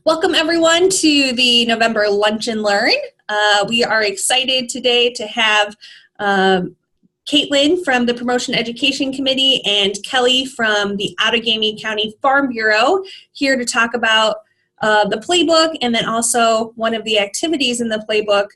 Welcome everyone to the November Lunch and Learn. We are excited today to have Caitlin from the Promotion Education Committee and Kelly from the Outagamie County Farm Bureau here to talk about the playbook and then also one of the activities in the playbook.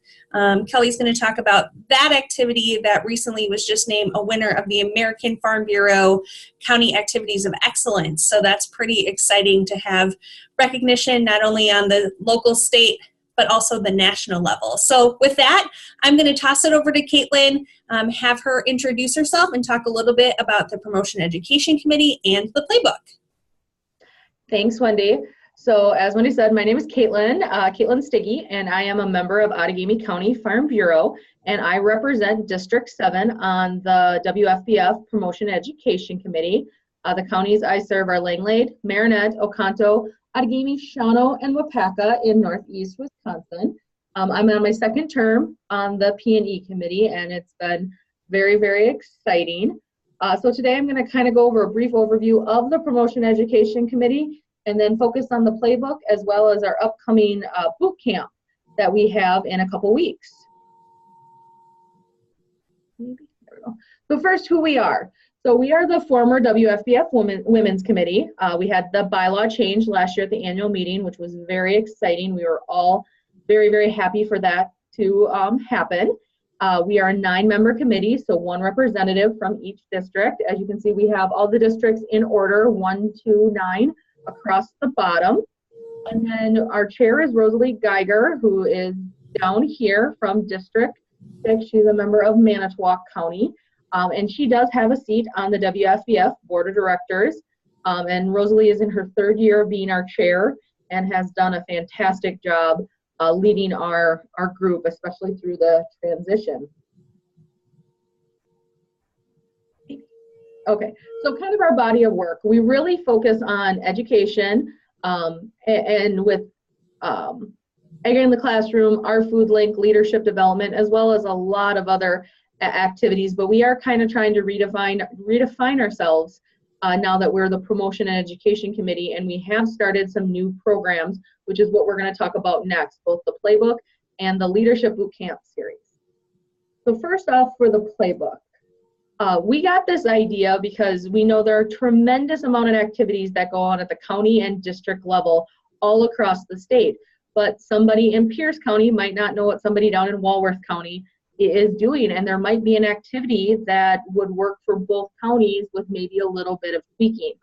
Kelly's going to talk about that activity that recently was just named a winner of the American Farm Bureau County Activities of Excellence. So that's pretty exciting to have recognition not only on the local, state, but also the national level. So with that, I'm going to toss it over to Caitlin, have her introduce herself and talk a little bit about the Promotion Education Committee and the playbook. Thanks, Wendy. So as Wendy said, my name is Caitlin Stiggy, and I am a member of Outagamie County Farm Bureau, and I represent District 7 on the WFBF Promotion Education Committee. The counties I serve are Langlade, Marinette, Oconto, Outagamie, Shawano, and Wapaka in Northeast Wisconsin. I'm on my second term on the P&E committee, and it's been very, very exciting. So today I'm going to kind of go over a brief overview of the Promotion Education Committee and then focus on the playbook as well as our upcoming boot camp that we have in a couple weeks. There we go. So first, who we are. So we are the former WFBF Women's Committee. We had the bylaw change last year at the annual meeting, which was very exciting. We were all very, very happy for that to happen. We are a 9-member committee, so 1 representative from each district. As you can see, we have all the districts in order, 1, 2, 9 across the bottom. And then our chair is Rosalie Geiger, who is down here from District 6. She's a member of Manitowoc County. And she does have a seat on the WFBF Board of Directors. And Rosalie is in her 3rd year of being our chair and has done a fantastic job leading our group, especially through the transition. Okay, so kind of our body of work. We really focus on education and with Egg in the Classroom, our food link, leadership development, as well as a lot of other activities, but we are kind of trying to redefine ourselves now that we're the Promotion and Education Committee, and we have started some new programs, which is what we're going to talk about next, both the playbook and the leadership boot camp series. So first off, for the playbook, we got this idea because we know there are a tremendous amount of activities that go on at the county and district level all across the state, but somebody in Pierce County might not know what somebody down in Walworth County is doing, and there might be an activity that would work for both counties with maybe a little bit of tweaking.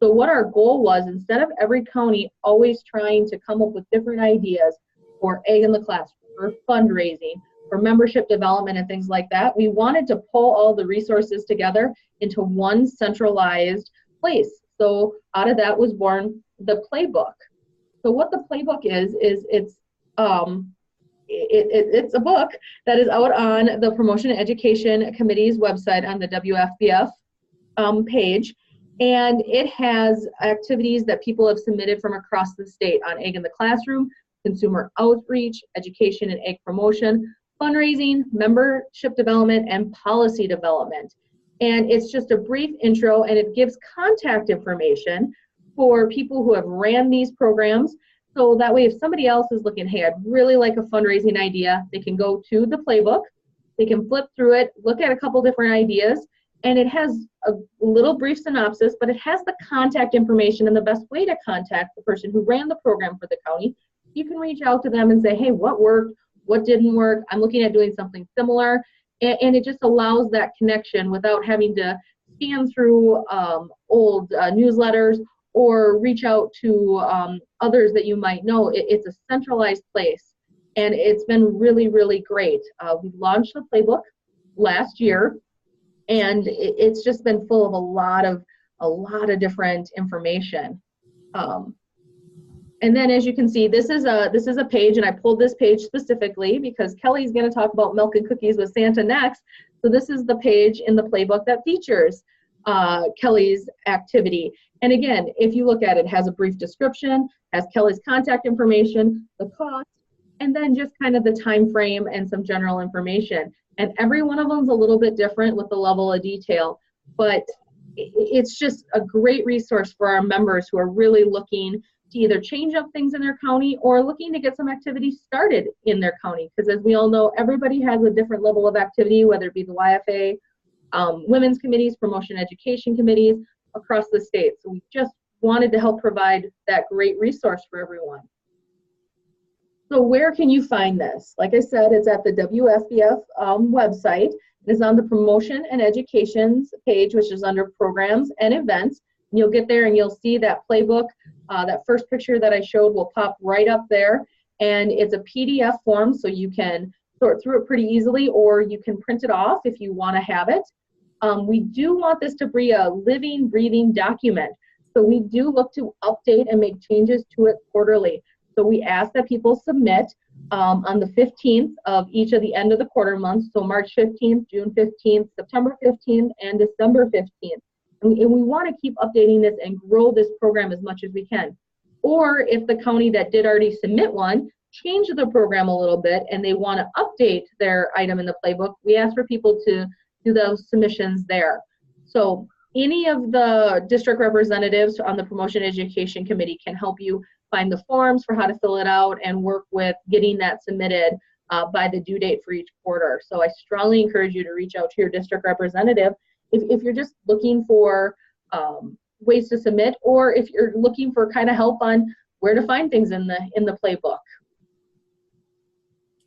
So what our goal was, instead of every county always trying to come up with different ideas for Egg in the Classroom, for fundraising, for membership development and things like that, we wanted to pull all the resources together into one centralized place. So out of that was born the playbook. So what the playbook is it's a book that is out on the Promotion and Education Committee's website on the WFBF page, and it has activities that people have submitted from across the state on Egg in the Classroom, consumer outreach, education and egg promotion, fundraising, membership development, and policy development. And it's just a brief intro, and it gives contact information for people who have ran these programs. So that way, if somebody else is looking, hey, I'd really like a fundraising idea, they can go to the playbook, they can flip through it, look at a couple different ideas, and it has a little brief synopsis, but it has the contact information and the best way to contact the person who ran the program for the county. You can reach out to them and say, hey, what worked? What didn't work? I'm looking at doing something similar. And it just allows that connection without having to scan through old newsletters or reach out to others that you might know. It's a centralized place, and it's been really, really great. We launched the playbook last year, and it's just been full of a lot of different information. And then, as you can see, this is a page, and I pulled this page specifically because Kelly's going to talk about milk and cookies with Santa next. So this is the page in the playbook that features Kelly's activity. And again, if you look at it, it has a brief description, has Kelly's contact information, the cost, and then just kind of the time frame and some general information. And every one of them is a little bit different with the level of detail, but it's just a great resource for our members who are really looking to either change up things in their county or looking to get some activities started in their county. Because as we all know, everybody has a different level of activity, whether it be the YFA, women's committees, promotion education committees across the state. So we just wanted to help provide that great resource for everyone. So where can you find this? Like I said, it's at the WFBF website. It's on the promotion and educations page, which is under programs and events. And you'll get there and you'll see that playbook. That first picture that I showed will pop right up there. And it's a PDF form, so you can sort through it pretty easily, or you can print it off if you want to have it. We do want this to be a living, breathing document. So we do look to update and make changes to it quarterly. So we ask that people submit on the 15th of each of the end of the quarter months. So March 15th, June 15th, September 15th, and December 15th. And we want to keep updating this and grow this program as much as we can. Or if the county that did already submit one change the program a little bit and they want to update their item in the playbook, we ask for people to do those submissions there. So any of the district representatives on the Promotion Education Committee can help you find the forms for how to fill it out and work with getting that submitted by the due date for each quarter. So I strongly encourage you to reach out to your district representative if you're just looking for ways to submit, or if you're looking for kind of help on where to find things in the playbook.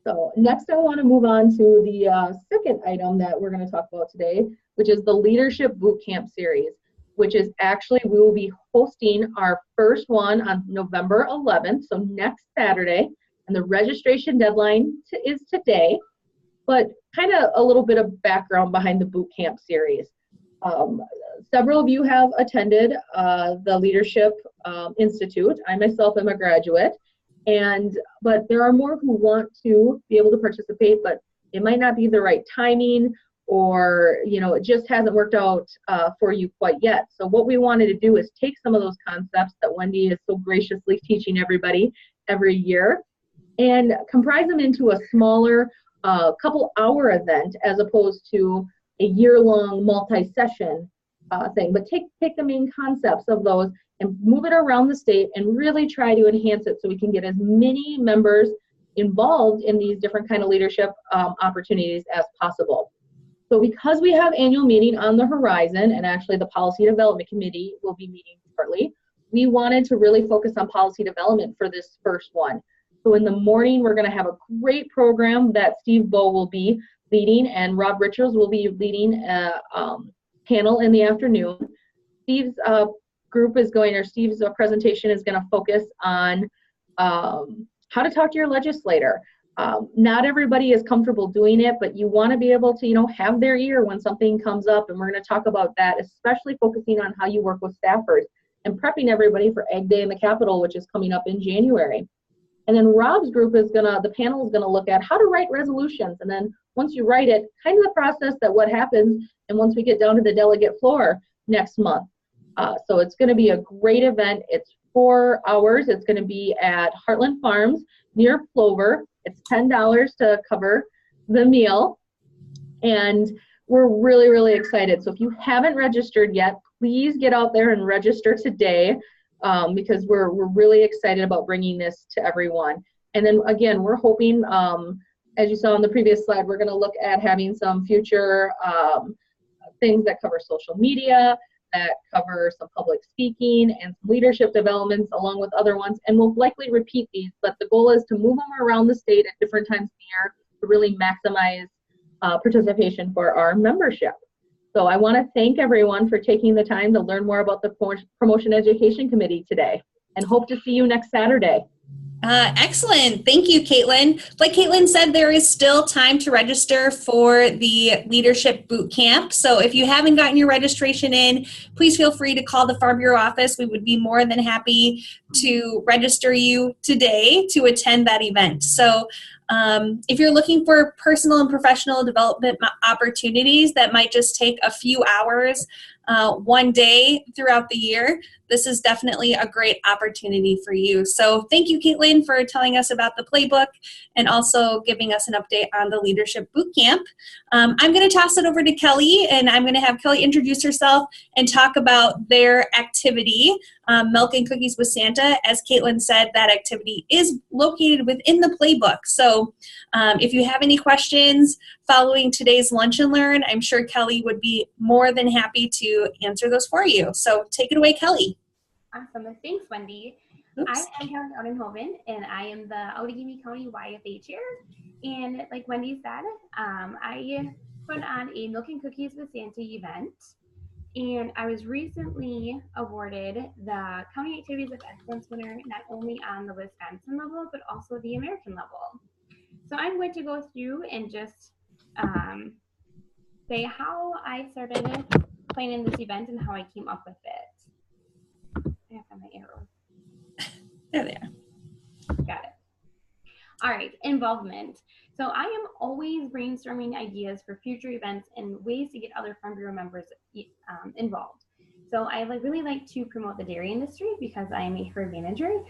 So next I want to move on to the second item that we're going to talk about today, which is the Leadership Bootcamp Series, which is actually, we will be hosting our first one on November 11th, so next Saturday, and the registration deadline is today. But kind of a little bit of background behind the bootcamp series. Several of you have attended the Leadership Institute. I myself am a graduate, but there are more who want to be able to participate, but it might not be the right timing, or it just hasn't worked out for you quite yet. So what we wanted to do is take some of those concepts that Wendy is so graciously teaching everybody every year and comprise them into a smaller couple-hour event, as opposed to a year-long multi-session thing. But take the main concepts of those and move it around the state and really try to enhance it so we can get as many members involved in these different kind of leadership opportunities as possible. So because we have annual meeting on the horizon, and actually the Policy Development Committee will be meeting shortly, we wanted to really focus on policy development for this first one. So in the morning, we're going to have a great program that Steve Bowe will be leading, and Rob Richards will be leading a panel in the afternoon. Steve's presentation is going to focus on how to talk to your legislator. Not everybody is comfortable doing it, but you want to be able to, have their ear when something comes up, and we're going to talk about that, especially focusing on how you work with staffers and prepping everybody for Ag Day in the Capitol, which is coming up in January. And then Rob's group the panel is gonna look at how to write resolutions. And then once you write it, kind of the process that what happens, and once we get down to the delegate floor next month. So it's gonna be a great event. It's 4 hours. It's gonna be at Heartland Farms near Plover. It's $10 to cover the meal. And we're really, really excited. So if you haven't registered yet, please get out there and register today. Because we're really excited about bringing this to everyone. And then again, we're hoping, as you saw on the previous slide, we're going to look at having some future things that cover social media, that cover some public speaking and some leadership developments along with other ones. And we'll likely repeat these, but the goal is to move them around the state at different times of the year to really maximize participation for our membership. So I want to thank everyone for taking the time to learn more about the Promotion Education Committee today, and hope to see you next Saturday. Excellent. Thank you, Caitlin. Like Caitlin said, there is still time to register for the Leadership Boot Camp. So if you haven't gotten your registration in, please feel free to call the Farm Bureau office. We would be more than happy to register you today to attend that event. So if you're looking for personal and professional development opportunities that might just take a few hours one day throughout the year, this is definitely a great opportunity for you. So thank you, Caitlin, for telling us about the playbook and also giving us an update on the Leadership Bootcamp. I'm going to toss it over to Kelly, and I'm going to have Kelly introduce herself and talk about their activity, Milk and Cookies with Santa. As Caitlin said, that activity is located within the playbook. So if you have any questions following today's Lunch and Learn, I'm sure Kelly would be more than happy to answer those for you. So take it away, Kelly. Awesome. Thanks, Wendy. Oops. I am Kelly Oudenhoven, and I am the Outagamie County YFA chair. And like Wendy said, I put on a Milk and Cookies with Santa event. And I was recently awarded the County Activities of Excellence winner, not only on the Wisconsin level, but also the American level. So I'm going to go through and just say how I started planning this event and how I came up with it. I have my arrows. There they are. Got it. All right, involvement. So I am always brainstorming ideas for future events and ways to get other Farm Bureau members involved. So I really like to promote the dairy industry because I am a herd manager.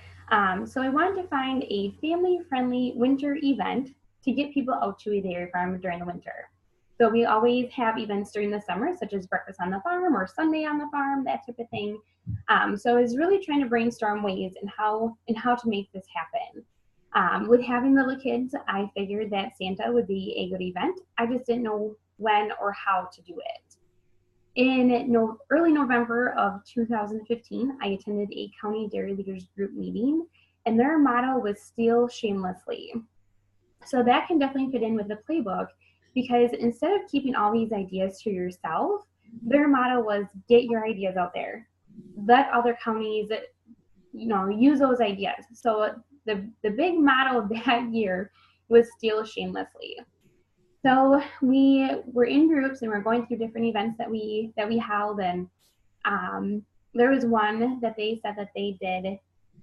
So I wanted to find a family-friendly winter event to get people out to a dairy farm during the winter. So we always have events during the summer, such as breakfast on the farm or Sunday on the farm, that type of thing. So I was really trying to brainstorm ways and how to make this happen. With having little kids, I figured that Santa would be a good event. I just didn't know when or how to do it. In early November of 2015, I attended a county dairy leaders group meeting, and their motto was "Steal shamelessly." So that can definitely fit in with the playbook, because instead of keeping all these ideas to yourself, their motto was "Get your ideas out there. Let other counties, use those ideas." So the big motto of that year was "Steal shamelessly." So we were in groups and we're going through different events that we held, and there was one that they said that they did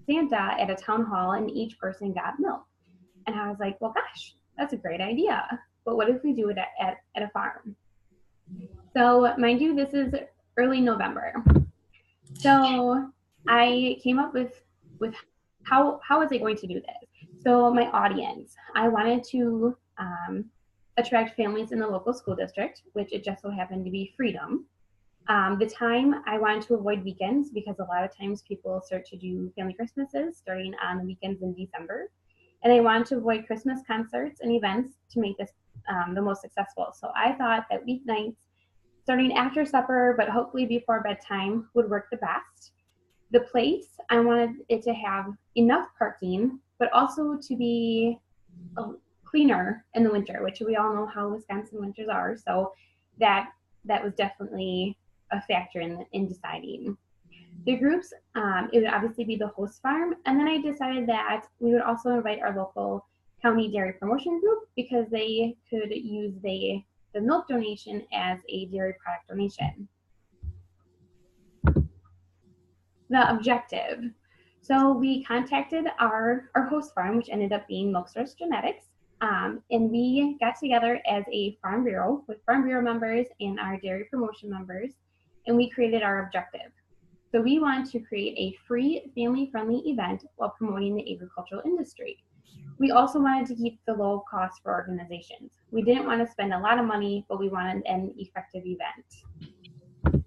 Santa at a town hall and each person got milk. And I was like, well, gosh, that's a great idea. But what if we do it at a farm? So mind you, this is early November. So I came up with how was I going to do this? So my audience, I wanted to attract families in the local school district, which it just so happened to be Freedom. The time, I wanted to avoid weekends because a lot of times people start to do family Christmases starting on the weekends in December. And I wanted to avoid Christmas concerts and events to make this the most successful. So I thought that weeknights, starting after supper, but hopefully before bedtime, would work the best. The place, I wanted it to have enough parking, but also to be cleaner in the winter, which we all know how Wisconsin winters are. So that was definitely a factor in deciding. The groups, it would obviously be the host farm, and then I decided that we would also invite our local county dairy promotion group because they could use the milk donation as a dairy product donation. The objective. So we contacted our host farm, which ended up being Milk Source Genetics, and we got together as a Farm Bureau with Farm Bureau members and our dairy promotion members, and we created our objective. So we wanted to create a free, family-friendly event while promoting the agricultural industry. We also wanted to keep the low cost for organizations. We didn't want to spend a lot of money, but we wanted an effective event.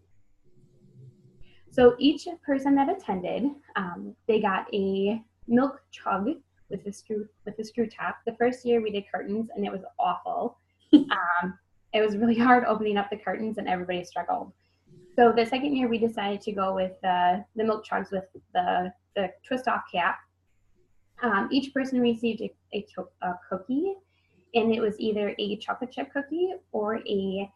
So each person that attended, they got a milk chug with a screw top. The first year we did cartons and it was awful. It was really hard opening up the cartons and everybody struggled. So the second year we decided to go with the milk chugs with the twist off cap. Each person received a cookie, and it was either a chocolate chip cookie or a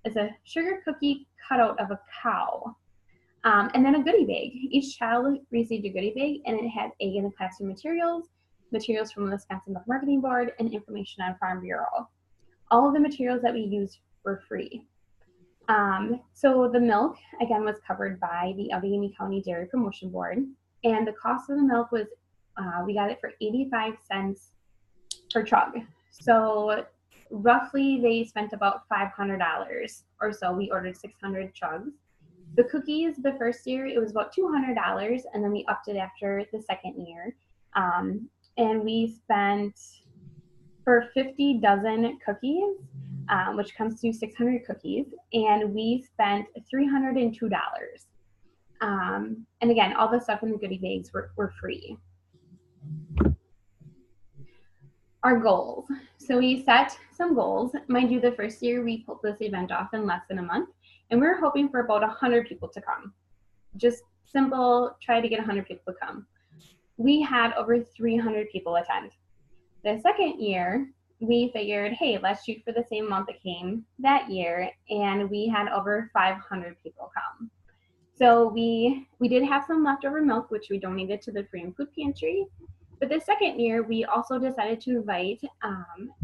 it's a sugar cookie cutout of a cow. And then a goodie bag. Each child received a goodie bag, and it had egg in the classroom materials from the Wisconsin Milk Marketing Board, and information on Farm Bureau. All of the materials that we used were free. So the milk, again, was covered by the Outagamie County Dairy Promotion Board, and the cost of the milk was, we got it for 85 cents per chug. So roughly they spent about $500 or so. We ordered 600 chugs. The cookies, the first year, it was about $200, and then we upped it after the second year. And we spent, for 50 dozen cookies, which comes to 600 cookies, and we spent $302. And again, all the stuff in the goodie bags were free. Our goals. So we set some goals. Mind you, the first year we pulled this event off in less than a month, and we were hoping for about 100 people to come. Just simple, try to get 100 people to come. We had over 300 people attend. The second year, we figured, hey, let's shoot for the same amount that came that year, and we had over 500 people come. So we did have some leftover milk, which we donated to the Free and Food Pantry. But the second year, we also decided to invite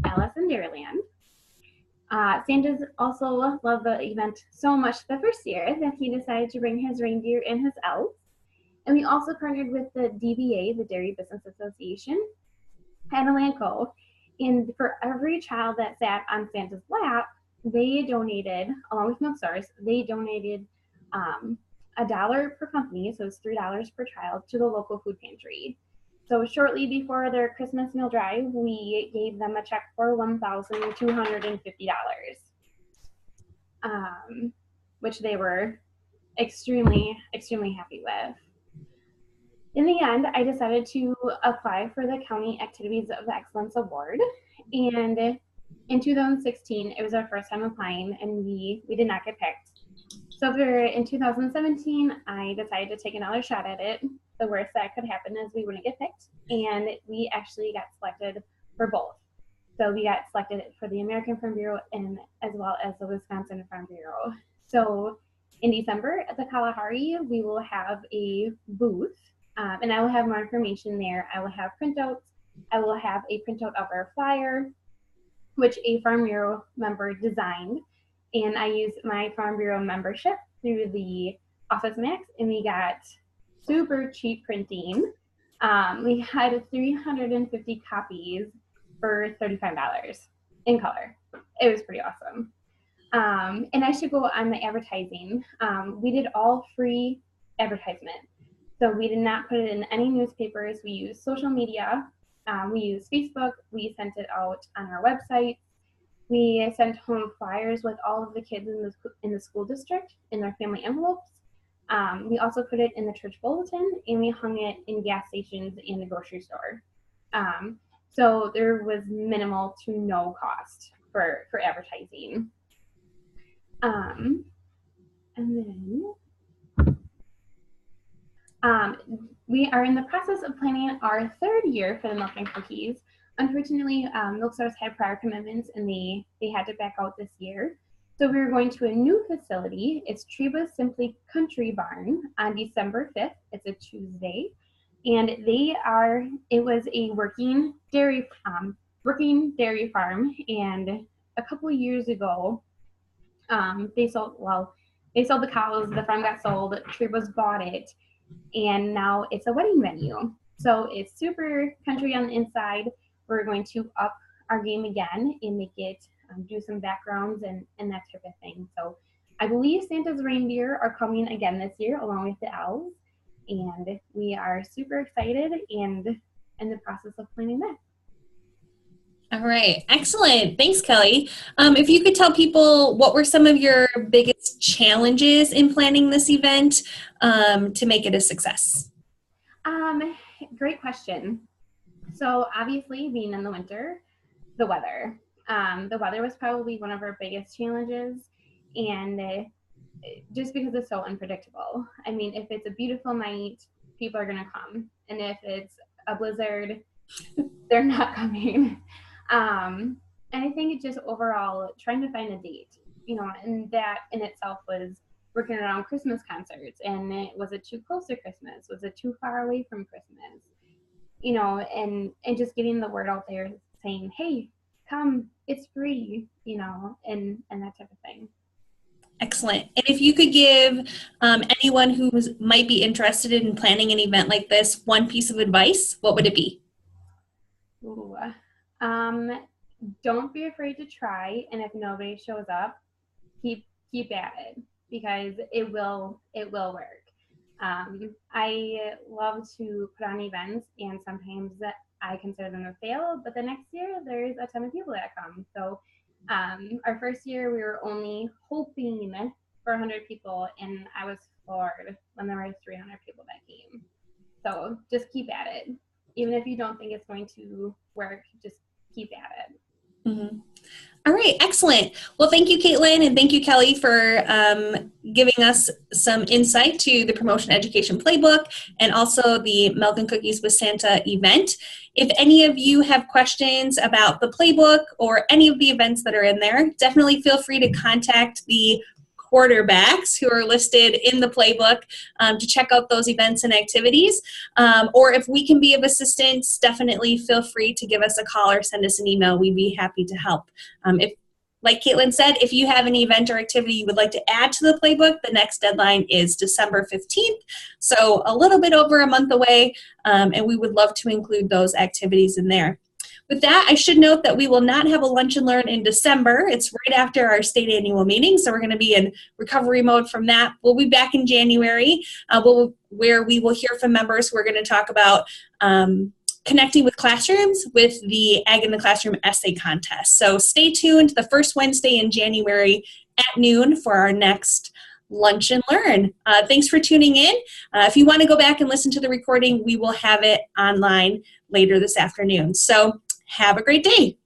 Alice in Dairyland. Santa's also loved the event so much the first year that he decided to bring his reindeer and his elves. And we also partnered with the DBA, the Dairy Business Association, and Elanco. And for every child that sat on Santa's lap, they donated, along with Milk Stars, they donated $1 per company, so it's $3 per child, to the local food pantry. So shortly before their Christmas meal drive, we gave them a check for $1,250, which they were extremely, extremely happy with. In the end, I decided to apply for the County Activities of Excellence Award. And in 2016, it was our first time applying, and we did not get picked. So in 2017, I decided to take another shot at it. The worst that could happen is we wouldn't get picked, and we actually got selected for both. So we got selected for the American Farm Bureau and as well as the Wisconsin Farm Bureau. So in December at the Kalahari, we will have a booth, and I will have more information there. I will have printouts. I will have a printout of our flyer, which a Farm Bureau member designed. And I used my Farm Bureau membership through the Office Max, and we got super cheap printing. We had 350 copies for $35 in color. It was pretty awesome. And I should go on the advertising. We did all free advertisement. So we did not put it in any newspapers. We used social media. We used Facebook. We sent it out on our website. We sent home flyers with all of the kids in the school district in their family envelopes. We also put it in the church bulletin, and we hung it in gas stations and the grocery store. So there was minimal to no cost for advertising. And then we are in the process of planning our third year for the Milk and Cookies. Unfortunately, Milk Stars had prior commitments, and they had to back out this year. So we were going to a new facility. It's Treba's Simply Country Barn on December 5th. It's a Tuesday. And it was a working dairy farm. And a couple of years ago, they sold the cows, the farm got sold, Treba's bought it, and now it's a wedding venue. So it's super country on the inside. We're going to up our game again and make it do some backgrounds and that type of thing. So I believe Santa's reindeer are coming again this year along with the elves, and we are super excited and in the process of planning that. All right, excellent. Thanks, Kelly. If you could tell people what were some of your biggest challenges in planning this event to make it a success? Great question. So obviously, being in the winter, the weather. The weather was probably one of our biggest challenges, and just because it's so unpredictable. I mean, if it's a beautiful night, people are going to come, and if it's a blizzard, they're not coming. And I think it's just overall trying to find a date, and that in itself was working around Christmas concerts, and was it too close to Christmas? Was it too far away from Christmas? And just getting the word out there saying, hey, come, it's free, and that type of thing. Excellent. And if you could give anyone who might be interested in planning an event like this one piece of advice, what would it be? Ooh. Don't be afraid to try, and if nobody shows up, keep at it. because it will work. I love to put on events, and sometimes I consider them a fail, but the next year there's a ton of people that come. So our first year we were only hoping for 100 people, and I was floored when there were 300 people that came. So just keep at it. Even if you don't think it's going to work, just keep at it. Mm-hmm. All right, excellent. Well, thank you, Caitlin, and thank you, Kelly, for giving us some insight to the Promotion Education Playbook and also the Milk and Cookies with Santa event. If any of you have questions about the playbook or any of the events that are in there, definitely feel free to contact the quarterbacks who are listed in the playbook to check out those events and activities. Or if we can be of assistance, definitely feel free to give us a call or send us an email. We'd be happy to help. If, like Caitlin said, if you have an event or activity you would like to add to the playbook, the next deadline is December 15th, so a little bit over a month away, and we would love to include those activities in there. With that, I should note that we will not have a lunch and learn in December. It's right after our state annual meeting, so we're going to be in recovery mode from that. We'll be back in January, where we will hear from members who are going to talk about connecting with classrooms with the Ag in the Classroom essay contest. So stay tuned the first Wednesday in January at noon for our next lunch and learn. Thanks for tuning in. If you want to go back and listen to the recording, we will have it online later this afternoon. So have a great day.